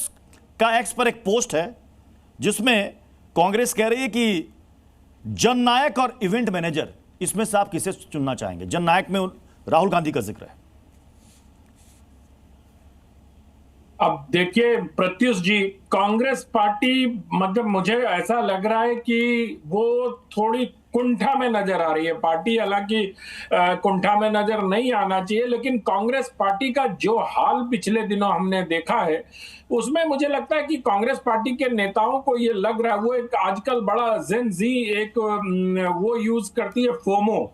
का एक्स पर एक पोस्ट है जिसमें कांग्रेस कह रही है कि जननायक और इवेंट मैनेजर, इसमें से आप किसे चुनना चाहेंगे? जननायक में राहुल गांधी का जिक्र है। अब देखिए प्रत्युष जी, कांग्रेस पार्टी मतलब मुझे ऐसा लग रहा है कि वो थोड़ी कुंठा में नजर आ रही है। पार्टी हालांकि कुंठा में नजर नहीं आना चाहिए, लेकिन कांग्रेस पार्टी का जो हाल पिछले दिनों हमने देखा है उसमें मुझे लगता है कि कांग्रेस पार्टी के नेताओं को ये लग रहा है, वो एक आजकल बड़ा जेन जी एक वो यूज करती है फोमो,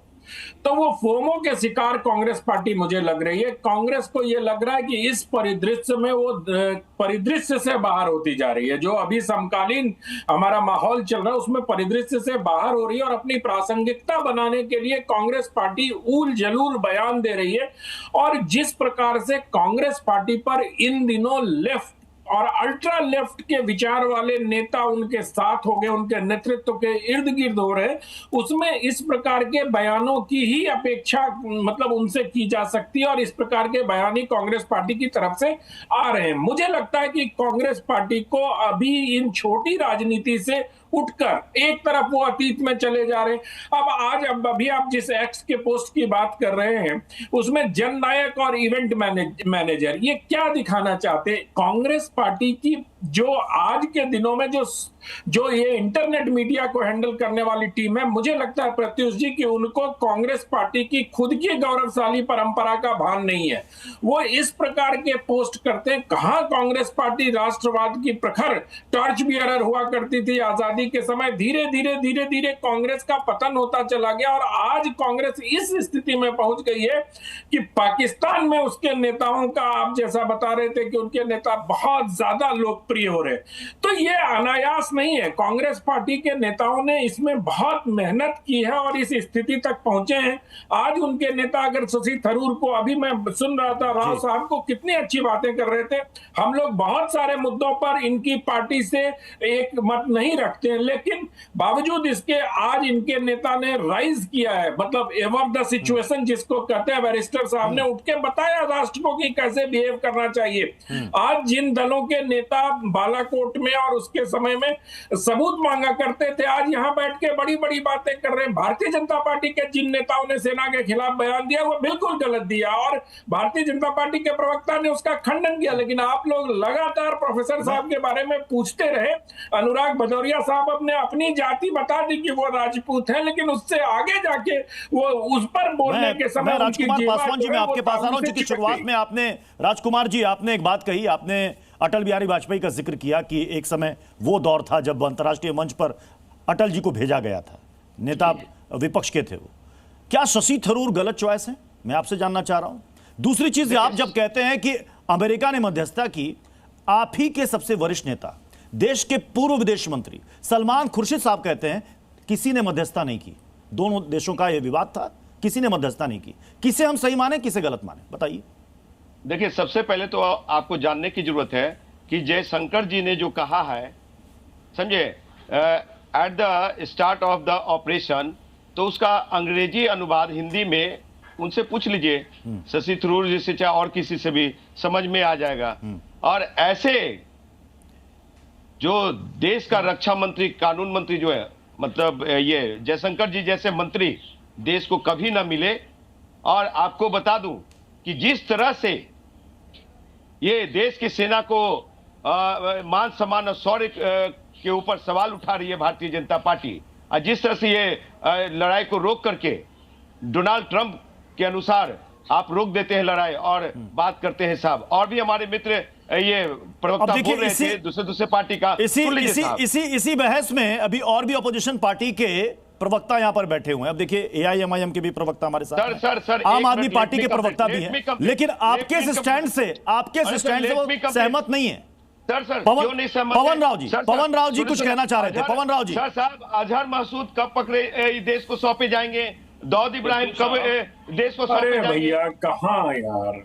तो वो फोमो के शिकार कांग्रेस पार्टी मुझे लग रही है। कांग्रेस को ये लग रहा है कि इस परिदृश्य में वो परिदृश्य से बाहर होती जा रही है। जो अभी समकालीन हमारा माहौल चल रहा है उसमें परिदृश्य से बाहर हो रही है और अपनी प्रासंगिकता बनाने के लिए कांग्रेस पार्टी ऊल जलूल बयान दे रही है। और जिस प्रकार से कांग्रेस पार्टी पर इन दिनों लेफ्ट और अल्ट्रा लेफ्ट के विचार वाले नेता उनके साथ हो गए, उनके नेतृत्व के इर्द गिर्द हो रहे, उसमें इस प्रकार के बयानों की ही अपेक्षा मतलब उनसे की जा सकती है और इस प्रकार के बयान ही कांग्रेस पार्टी की तरफ से आ रहे हैं। मुझे लगता है कि कांग्रेस पार्टी को अभी इन छोटी राजनीति से उठकर एक तरफ वो अतीत में चले जा रहे हैं। अब अभी आप जिस एक्स के पोस्ट की बात कर रहे हैं उसमें जननायक और इवेंट मैनेजर, ये क्या दिखाना चाहते हैं? कांग्रेस पार्टी की जो आज के दिनों में जो ये इंटरनेट मीडिया को हैंडल करने वाली टीम है, मुझे लगता है प्रत्युष जी कि उनको कांग्रेस पार्टी की खुद की गौरवशाली परंपरा का भान नहीं है। वो इस प्रकार के पोस्ट करते हैं। कहां कांग्रेस पार्टी राष्ट्रवाद की प्रखर टॉर्च बियरर हुआ करती थी आजादी के समय, धीरे धीरे कांग्रेस का पतन होता चला गया और आज कांग्रेस इस स्थिति में पहुंच गई है कि पाकिस्तान में उसके नेताओं का, आप जैसा बता रहे थे कि उनके नेता बहुत ज्यादा लोकप्रिय हो रहे, तो ये अनायास नहीं है। कांग्रेस पार्टी के नेताओं ने इसमें बहुत मेहनत की है और इस स्थिति तक पहुंचे हैं। आज उनके नेता अगर शशि थरूर को, अभी मैं सुन रहा था राव साहब को कितनी अच्छी बातें कर रहे थे, हम लोग बहुत सारे मुद्दों पर इनकी पार्टी से एक मत नहीं रखते हैं, लेकिन बावजूद इसके आज इनके नेता ने राइज किया है, मतलब एवर द सिचुएशन जिसको कहते हैं, बैरिस्टर साहब ने उठ के बताया राष्ट्र को कि कैसे बिहेव करना चाहिए। आज जिन दलों के नेता बालाकोट में और उसके समय में सबूत मांगा करते थे, आज यहां बैठ के बड़ी बड़ी बातें कर रहे हैं। भारतीय जनता पार्टी के जिन नेताओं ने सेना के खिलाफ बयान दिया वो बिल्कुल गलत दिया और भारतीय जनता पार्टी के प्रवक्ता ने उसका खंडन किया, लेकिन आप लोग लगातार प्रोफेसर साहब के बारे में पूछते रहे। अनुराग भदौरिया साहब अपने अपनी जाति बता दी कि वो राजपूत है, लेकिन उससे आगे जाके वो उस पर बोलने के समय राजकुमार पासवान जी, मैं आपके पास आ रहा हूं, क्योंकि शुरुआत में आपने, राजकुमार जी, आपने एक बात कही, आपने अटल बिहारी वाजपेयी का जिक्र किया कि एक समय वो दौर था जब अंतर्राष्ट्रीय मंच पर अटल जी को भेजा गया था, नेता विपक्ष के थे वो। क्या शशि थरूर गलत चॉइस है? मैं आपसे जानना चाह रहा हूं। दूसरी चीज, आप जब कहते हैं कि अमेरिका ने मध्यस्थता की, आप ही के सबसे वरिष्ठ नेता, देश के पूर्व विदेश मंत्री सलमान खुर्शीद साहब कहते हैं किसी ने मध्यस्थता नहीं की, दोनों देशों का यह विवाद था, किसी ने मध्यस्थता नहीं की। किसे हम सही माने, किसे गलत माने, बताइए। देखिए, सबसे पहले तो आपको जानने की जरूरत है कि जयशंकर जी ने जो कहा है, समझे, at the start of the operation, तो उसका अंग्रेजी अनुवाद हिंदी में उनसे पूछ लीजिए, शशि थरूर जी से चाहे और किसी से भी समझ में आ जाएगा। और ऐसे जो देश का रक्षा मंत्री, कानून मंत्री जो है, मतलब ये जयशंकर जी जैसे मंत्री देश को कभी ना मिले। और आपको बता दूं कि जिस तरह से ये देश की सेना को मान सम्मान और शौर्य के ऊपर सवाल उठा रही है भारतीय जनता पार्टी। और जिस तरह से ये लड़ाई को रोक करके डोनाल्ड ट्रंप के अनुसार आप रोक देते हैं लड़ाई और बात करते हैं साहब, और भी हमारे मित्र ये प्रवक्ता बोल रहे थे दूसरे पार्टी का। इसी बहस में अभी और भी अपोजिशन पार्टी के प्रवक्ता यहां पर बैठे हुए हैं। अब देखिए एआईएमआईएम के भी प्रवक्ता हमारे साथ, सर आम आदमी पार्टी के प्रवक्ता भी हैं, लेकिन आपके स्टैंड से वो सहमत नहीं है। सर पवन राव जी कुछ कहना चाह रहे थे। पवन राव जी, सर साहब, अजहर मसूद कब पकड़े देश को सौंपे जाएंगे? दाऊद इब्राहिम कब देश को सौंपे जाएंगे? भैया कहाँ यार,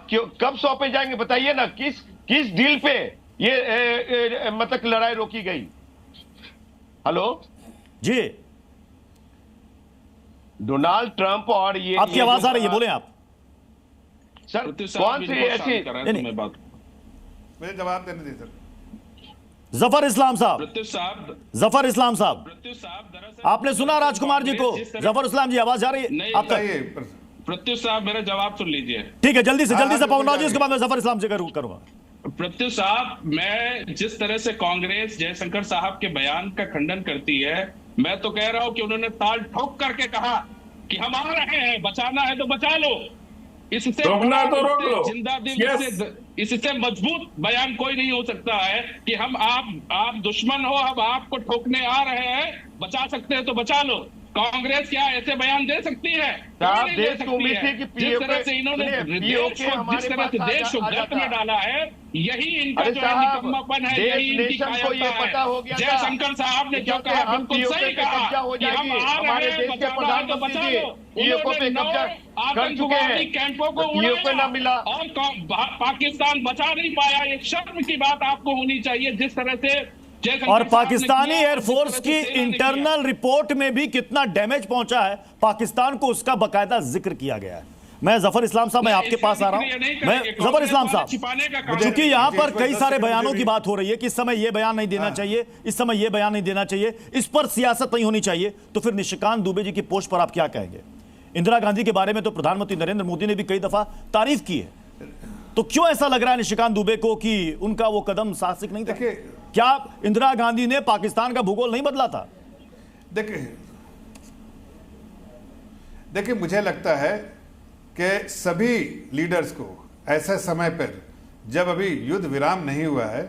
क्यों कब सौंपे जाएंगे बताइए ना। किस डील पे ये मतलब लड़ाई रोकी गई? हेलो जी, डोनाल्ड ट्रंप और ये आपकी आवाज आ रही है, बोले आप। सर कौन सी ऐसी मुझे जवाब देने दीजिए सर। जफर इस्लाम साहब, जफर इस्लाम साहब, दरअसल आपने सुना राजकुमार जी को? जफर इस्लाम जी आवाज आ रही है आपका? प्रत्युष साहब मेरा जवाब सुन लीजिए। ठीक है, जल्दी से पवन राव जी, उसके बाद मैं जफर इस्लाम से करूंगा। प्रत्युष साहब, मैं जिस तरह से कांग्रेस जयशंकर साहब के बयान का खंडन करती है, मैं तो कह रहा हूं कि उन्होंने ताल ठोक करके कहा कि हम आ रहे हैं, बचाना है तो बचा लो। इससे रोकना तो रोक लो। जिंदा दिल इससे मजबूत बयान कोई नहीं हो सकता है कि हम आप दुश्मन हो, हम आपको ठोकने आ रहे हैं, बचा सकते हैं तो बचा लो। कांग्रेस क्या ऐसे बयान दे सकती है? देश को उम्मीद थी कि जिस तरह से इन्होंने जिस तरह से देश को गर्त में डाला है, यही इनका जो है निकम्मापन है, यही इनकी कायरता है। जयशंकर साहब ने जो कहा बिल्कुल सही कहा कि हम आ रहे हैं, बचाना है तो बचा लो। उन्होंने 9 आतंकवादी कैंपों को उड़ाया और पाकिस्तान बचा नहीं पाया। एक शर्म की बात आपको होनी चाहिए जिस तरह से। और पाकिस्तानी एयरफोर्स की इंटरनल रिपोर्ट में भी कितना डैमेज पहुंचा है पाकिस्तान को, उसका बकायदा जिक्र किया गया है। मैं जफर इस्लाम साहब, मैं आपके पास आ रहा हूं। मैं जफर इस्लाम साहब, क्योंकि यहां पर कई सारे बयानों की बात हो रही है कि इस समय यह बयान नहीं देना चाहिए, इस समय यह बयान नहीं देना चाहिए, इस पर सियासत नहीं होनी चाहिए, तो फिर निशिकांत दुबे जी की पोस्ट पर आप क्या कहेंगे? इंदिरा गांधी के बारे में तो प्रधानमंत्री नरेंद्र मोदी ने भी कई दफा तारीफ की है, तो क्यों ऐसा लग रहा है निशिकांत दुबे को कि उनका वो कदम साहसिक नहीं था? क्या इंदिरा गांधी ने पाकिस्तान का भूगोल नहीं बदला था? देखिए मुझे लगता है कि सभी लीडर्स को ऐसे समय पर, जब अभी युद्ध विराम नहीं हुआ है,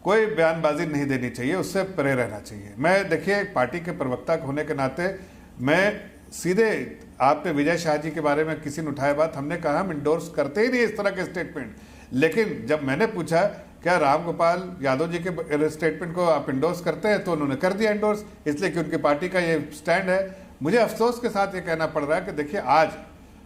कोई बयानबाजी नहीं देनी चाहिए, उससे परे रहना चाहिए। मैं देखिए पार्टी के प्रवक्ता होने के नाते मैं सीधे आपने विजय शाह जी के बारे में किसी ने उठाया बात, हमने कहा हम इंडोर्स करते ही नहीं इस तरह के स्टेटमेंट। लेकिन जब मैंने पूछा क्या रामगोपाल यादव जी के स्टेटमेंट को आप इंडोर्स करते हैं, तो उन्होंने कर दिया इंडोर्स, इसलिए कि उनकी पार्टी का ये स्टैंड है। मुझे अफसोस के साथ ये कहना पड़ रहा है कि देखिए आज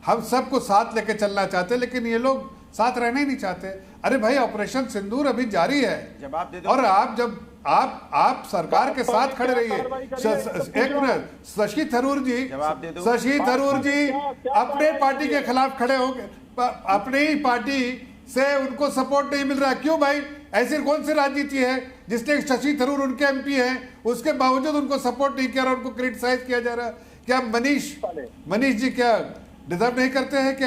हम सबको साथ लेके चलना चाहते हैं, लेकिन ये लोग साथ रहना ही नहीं चाहते। अरे भाई ऑपरेशन सिंदूर अभी जारी है, जवाब दे दो। और आप जब आप सरकार के साथ खड़े रहिए। एक मिनट, शशि थरूर जी अपने पार्टी के खिलाफ खड़े होंगे, अपनी ही पार्टी से उनको सपोर्ट नहीं मिल रहा। क्यों भाई? ऐसी कौन सी राजनीति है जिसने शशि थरूर उनके एमपी हैं, उसके बावजूद उनको सपोर्ट नहीं किया और उनको क्रिटिसाइज किया जा रहा है? क्या मनीष जी क्या डिजर्व नहीं करते हैं कि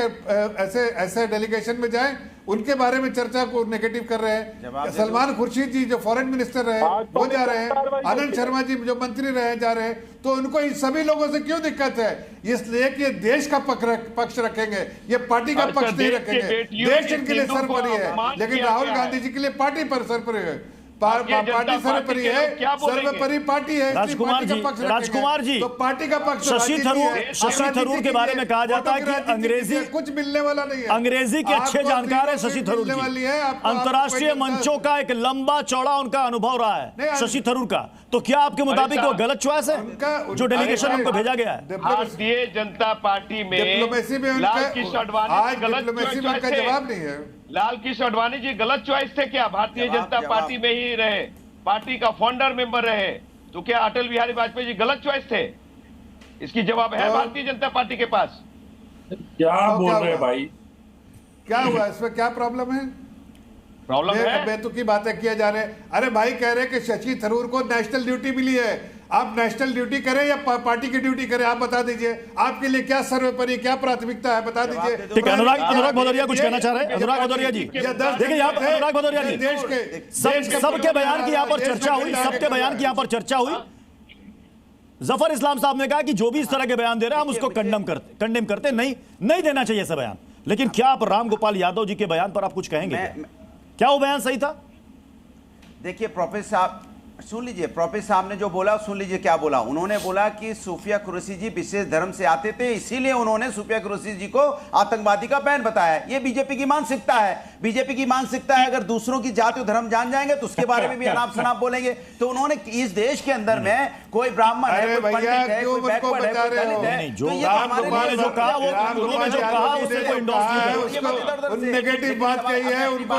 ऐसे डेलीगेशन में जाएं? उनके बारे में चर्चा को नेगेटिव कर रहे हैं। सलमान खुर्शीद जी जो फॉरेन मिनिस्टर रहे वो जा रहे हैं, आनंद शर्मा जी जो मंत्री रहे जा रहे हैं, तो उनको इन सभी लोगों से क्यों दिक्कत है? इसलिए कि ये देश का पक्ष रखेंगे, ये पार्टी का पक्ष नहीं रखेंगे। देश इनके लिए सर्वोपरि है, लेकिन राहुल गांधी जी के लिए पार्टी पर सर्वोपरि है। पार्टी सर्वोपरि है, सर्वोपरि पार्टी है। राजकुमार जी, तो पार्टी का पक्ष शशि थरूर के बारे में कहा जाता है कि अंग्रेजी कुछ मिलने वाला नहीं है। अंग्रेजी के अच्छे जानकार है शशि थरूर जी। अंतर्राष्ट्रीय मंचों का एक लंबा चौड़ा उनका अनुभव रहा है शशि थरूर का। तो क्या आपके मुताबिक वो गलत चॉइस है जो डेलीगेशन उनको भेजा गया है? भारतीय जनता पार्टी में डिप्लोमेसी में लाल कृष्ण आडवाणी डिप्लोमेसी में उनका जवाब नहीं है। लाल कृष्ण आडवाणी जी गलत चॉइस थे क्या? भारतीय जनता पार्टी में ही रहे, पार्टी का फाउंडर मेंबर रहे, तो क्या अटल बिहारी वाजपेयी जी गलत चॉइस थे? इसकी जवाब है भारतीय जनता पार्टी के पास। क्या बोल रहे हैं भाई? क्या हुआ इसमें? क्या प्रॉब्लम है? प्रॉब्लम है बेतुकी बातें किए जा रहे हैं। अरे भाई कह रहे कि शशि थरूर को नेशनल ड्यूटी मिली है, आप नेशनल ड्यूटी करें या पार्टी की ड्यूटी करें, आप बता दीजिए। आपके लिए क्या सर्वोपरि, क्या प्राथमिकता है, बता दीजिए। ठीक है, अनुराग भदौरिया कुछ कहना चाह रहे हैं। अनुराग भदौरिया जी, देखिए यहाँ पर अनुराग भदौरिया जी, देश के सबके बयान की यहाँ पर चर्चा हुई, सबके बयान की यहाँ पर चर्चा हुई। जफर इस्लाम साहब ने कहा कि जो भी इस तरह के बयान दे रहे हैं हम उसको कंडेम करते नहीं देना चाहिए ऐसा बयान। लेकिन क्या आप रामगोपाल यादव जी के बयान पर आप कुछ कहेंगे? क्या वो बयान सही था? देखिए प्रोफेसर साहब सुन लीजिए, प्रोफेसर साहब ने जो बोला सुन लीजिए क्या बोला। उन्होंने बोला कि सूफिया कुरैशी जी विशेष धर्म से आते थे, इसीलिए उन्होंने सूफिया कुरैशी जी को आतंकवादी का बैन बताया। ये बीजेपी की मानसिकता है। बीजेपी की मानसिकता है अगर दूसरों की जाति और धर्म जान जाएंगे तो उसके बारे में भी अनाप शनाप बोलेंगे। तो उन्होंने इस देश के अंदर में कोई ब्राह्मण है, कोई पंडित है, कोई बैकवर्ड है, कोई दलित है, तो ये हमारे जो कहा वो नेगेटिव बात कही है, उनको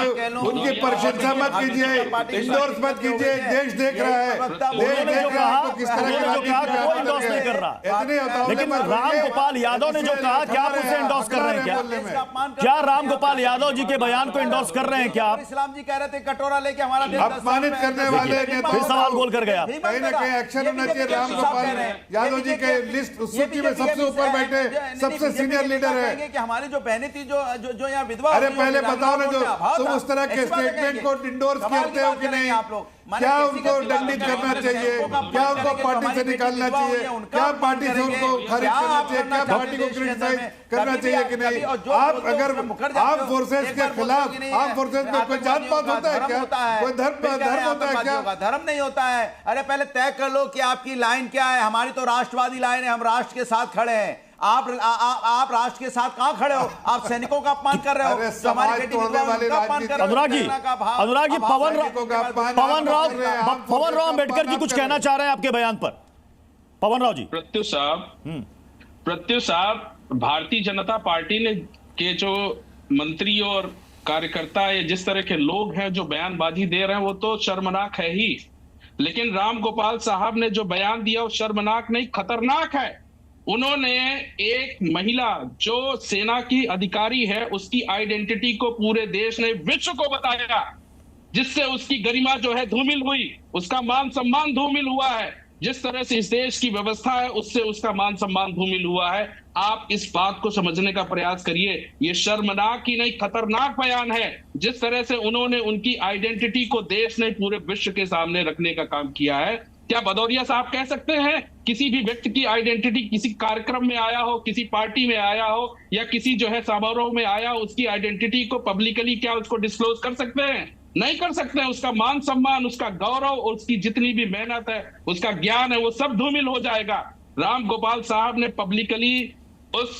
उनकी प्रशंसा मत कीजिए, इंडोर्स मत कीजिए। देश देख रहा है, देश देख रहा है किस तरह नहीं कर रहा। लेकिन रामगोपाल यादव ने जो कहा, क्या आप उसे इंडोर्स कर रहे हैं? क्या रामगोपाल यादव जी के बयान को इंडोर्स कर रहे हैं? क्या आप इस्लाम जी कह रहे थे कटोरा लेके हमारा देश अपमानित करने वाले फिर सवाल गोल कर गया। कहीं ना कहीं एक्शन होना चाहिए। रामगोपाल यादव जी के लिस्ट उस सूची में सबसे ऊपर बैठे, सबसे सीनियर लीडर है कि हमारी जो बहनें थी जो यहाँ विधवा। अरे पहले बताओ ना, जो तुम उस तरह के स्टेटमेंट को इंडोर्स करते हो कि नहीं? आप लोग क्या उनको दंडित करना चाहिए? क्या उनको पार्टी से निकालना चाहिए? क्या पार्टी से उनको खारिज करना चाहिए? क्या पार्टी को क्रिटिसाइज करना चाहिए कि नहीं? आप अगर आर्म फोर्सेस के खिलाफ, आर्म फोर्सेस में कोई जात पात होता है क्या? कोई धर्म होता है क्या? धर्म नहीं होता है। अरे पहले तय कर लो कि आपकी लाइन क्या है। हमारी तो राष्ट्रवादी लाइन है, हम राष्ट्र के साथ खड़े हैं। आप राष्ट्र के साथ कहां खड़े हो? आप सैनिकों का अपमान कर रहे हो, जो हमारी बेटी अनुराग जी, पवन राव अम्बेडकर जी कुछ कहना चाह रहे हैं आपके बयान पर। पवन राव जी। प्रत्युष साहब, भारतीय जनता पार्टी ने के जो मंत्री और कार्यकर्ता या जिस तरह के लोग हैं जो बयानबाजी दे रहे हैं वो तो शर्मनाक है ही। लेकिन रामगोपाल साहब ने जो बयान दिया वो शर्मनाक नहीं, खतरनाक है। उन्होंने एक महिला जो सेना की अधिकारी है उसकी आइडेंटिटी को पूरे देश ने, विश्व को बताया, जिससे उसकी गरिमा जो है धूमिल हुई, उसका मान सम्मान धूमिल हुआ है। जिस तरह से इस देश की व्यवस्था है उससे उसका मान सम्मान धूमिल हुआ है। आप इस बात को समझने का प्रयास करिए। ये शर्मनाक ही नहीं, खतरनाक बयान है। जिस तरह से उन्होंने उनकी आइडेंटिटी को देश ने पूरे विश्व के सामने रखने का काम किया है। क्या भदौरिया साहब कह सकते हैं किसी भी व्यक्ति की आइडेंटिटी, किसी कार्यक्रम में आया हो, किसी पार्टी में आया हो या किसी जो है समारोह में आया हो, उसकी आइडेंटिटी को पब्लिकली क्या उसको डिस्क्लोज कर सकते हैं? नहीं कर सकते हैं। उसका मान सम्मान, उसका गौरव और उसकी जितनी भी मेहनत है, उसका ज्ञान है, वो सब धूमिल हो जाएगा। राम गोपाल साहब ने पब्लिकली उस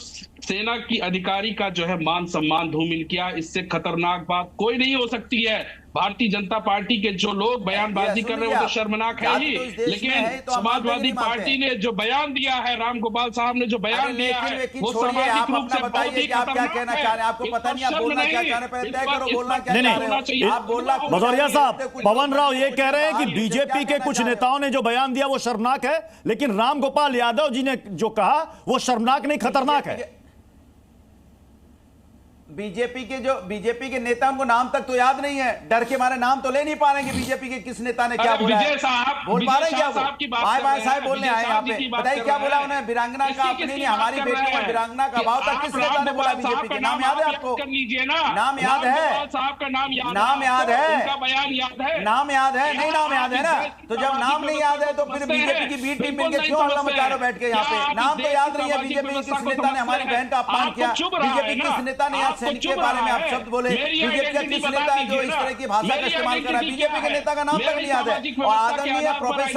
सेना की अधिकारी का जो है मान सम्मान धूमिल किया। इससे खतरनाक बात कोई नहीं हो सकती है। भारतीय जनता पार्टी के जो लोग बयानबाजी कर रहे हैं वो तो शर्मनाक है ही, लेकिन समाजवादी पार्टी ने जो बयान दिया है, रामगोपाल साहब ने जो बयान दिया है वो सामाजिक रूप से बहुत ही आप क्या कहना चाह रहे हैं? आपको पता नहीं, आप बोलना क्या चाह रहे हैं? पहले तय करो, बोलना क्या चाह रहे हैं? आप बोलना। भदौरिया साहब, पवन राव ये कह रहे हैं कि बीजेपी के कुछ नेताओं ने जो बयान दिया वो शर्मनाक है, लेकिन रामगोपाल यादव जी ने जो कहा वो शर्मनाक नहीं, खतरनाक है। बीजेपी के नेता, उनको नाम तक तो याद नहीं है, डर के मारे नाम तो ले नहीं पा रहे हैं। बीजेपी के किस नेता ने क्या बोला है? बोल पा रहे हैं क्या? भाई साहब बोलने आए यहाँ पे, बताइए क्या बोला उन्हें? वीरांगना का अपनी नहीं, हमारी बेटी में वीरांगना का भाव था। किस नेता ने बोला बीजेपी के? नाम याद है आपको? नाम याद है? नाम याद है? नाम याद है? नहीं नाम याद है ना? तो जब नाम नहीं याद है तो फिर बीजेपी की बी टीम मिलकर क्यों हल्ला मचा रहे हो बैठ के यहाँ पे? नाम तो याद नहीं है। बीजेपी के किस नेता ने हमारी बहन का अपमान किया? बीजेपी के किस नेता ने सैनिक के बारे में आप शब्द बोले? बीजेपी का किस नेता है जो इस तरह की भाषा का इस्तेमाल कर रहा है? बीजेपी के नेता का नाम तक नहीं याद है। और आदरणीय प्रोफेसर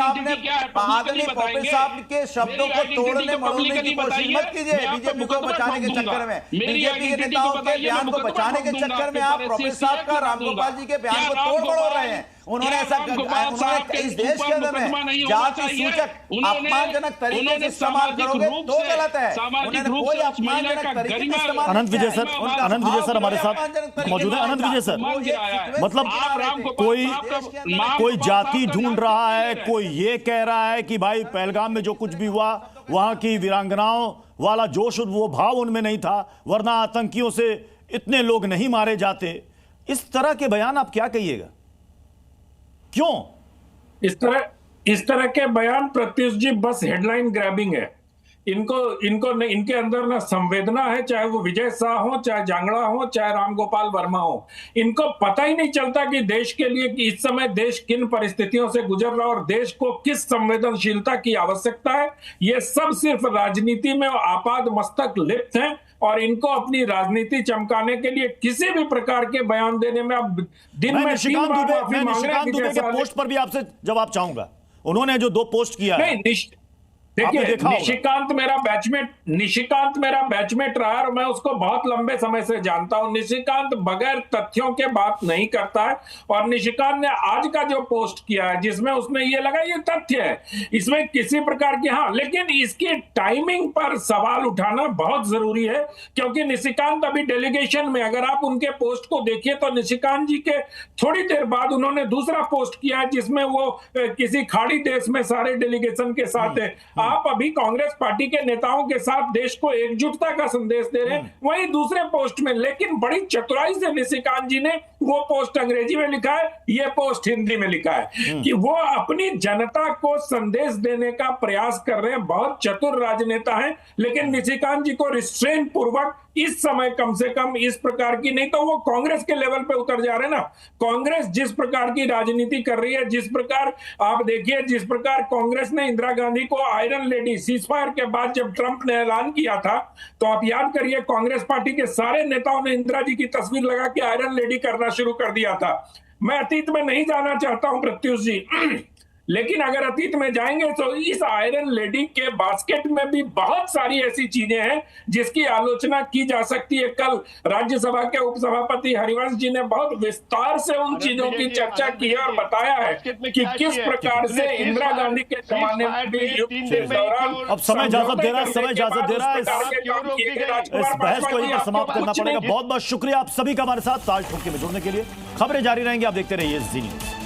साहब के शब्दों को तोड़ने मरोड़ने की कोशिश मत कीजिए बीजेपी को बचाने के चक्कर में। बीजेपी के नेताओं के बयान को बचाने के चक्कर में आप प्रोफेसर साहब का, रामगोपाल जी के बयान को तोड़ मरोड़ रहे हैं। उन्होंने ऐसा, उन्होंने इस देश के अंदर में जाति सूचक अपमानजनक तरीके से इस्तेमाल करोगे तो गलत है। उन्होंने कोई अपमानजनक तरीके से इस्तेमाल। अनंत विजय सर हमारे साथ मौजूद है। अनंत विजय सर, मतलब कोई जाति ढूंढ रहा है, कोई ये कह रहा है कि भाई पहलगाम में जो कुछ भी हुआ वहां की वीरांगनाओं वाला जोश, वो भाव उनमें नहीं था, वरना आतंकियों से इतने लोग नहीं मारे जाते। इस तरह के बयान आप क्या कहिएगा? क्यों इस तरह इस तरह के बयान प्रत्युष जी बस हेडलाइन ग्रैबिंग है। इनके अंदर ना संवेदना है, चाहे वो विजय शाह हो, चाहे जांगड़ा हो, चाहे रामगोपाल वर्मा हो। इनको पता ही नहीं चलता कि देश के लिए कि इस समय देश किन परिस्थितियों से गुजर रहा और देश को किस संवेदनशीलता की आवश्यकता है। ये सब सिर्फ राजनीति में आपाद मस्तक लिप्त हैं और इनको अपनी राजनीति चमकाने के लिए किसी भी प्रकार के बयान देने में अब दिन में 3 बार माफी मांग रहे हैं। दुबे के पोस्ट पर भी आपसे जवाब चाहूंगा। उन्होंने जो 2 पोस्ट किया है, देखिए, निशिकांत मेरा बैचमेट रहा और मैं उसको बहुत लंबे समय से जानता हूं। निशिकांत बगैर तथ्यों के बात नहीं करता है और निशिकांत ने आज का जो पोस्ट किया है जिसमें उसने ये लगा ये तथ्य है, इसमें किसी प्रकार की लेकिन इसकी टाइमिंग पर सवाल उठाना बहुत जरूरी है क्योंकि निशिकांत अभी डेलीगेशन में, अगर आप उनके पोस्ट को देखिए तो निशिकांत जी के थोड़ी देर बाद उन्होंने दूसरा पोस्ट किया है जिसमें वो किसी खाड़ी देश में सारे डेलीगेशन के साथ है। आप अभी कांग्रेस पार्टी के नेताओं के साथ देश को एकजुटता का संदेश दे रहे हैं, वहीं दूसरे पोस्ट में, लेकिन बड़ी चतुराई से निशिकांत जी ने वो पोस्ट अंग्रेजी में लिखा है, ये पोस्ट हिंदी में लिखा है कि वो अपनी जनता को संदेश देने का प्रयास कर रहे हैं। बहुत चतुर राजनेता हैं, लेकिन निशिकांत जी को रिस्ट्रेन पूर्वक इस समय कम से कम इस प्रकार की, नहीं तो वो कांग्रेस के लेवल पे उतर जा रहे हैं ना। कांग्रेस जिस प्रकार की राजनीति कर रही है, जिस प्रकार आप देखिए, जिस प्रकार कांग्रेस ने इंदिरा गांधी को आयरन लेडी सीजफायर के बाद जब ट्रंप ने ऐलान किया था, तो आप याद करिए कांग्रेस पार्टी के सारे नेताओं ने इंदिरा जी की तस्वीर लगा के आयरन लेडी करना शुरू कर दिया था। मैं अतीत में नहीं जाना चाहता हूं प्रत्युष जी, लेकिन अगर अतीत में जाएंगे तो इस आयरन लेडी के बास्केट में भी बहुत सारी ऐसी चीजें हैं जिसकी आलोचना की जा सकती है। कल राज्यसभा के उपसभापति हरिवंश जी ने बहुत विस्तार से उन चीजों की चर्चा की है और बताया है कि किस प्रकार से इंदिरा गांधी के जमाने में भी युद्ध के दौरान, अब समय इजाजत दे रहा है, इस बहस को यहीं पर समाप्त करना पड़ेगा। बहुत बहुत शुक्रिया आप सभी का हमारे साथ ताल ठोक के में जुड़ने के लिए। खबरें जारी रहेंगी, आप देखते रहिए जी न्यूज़।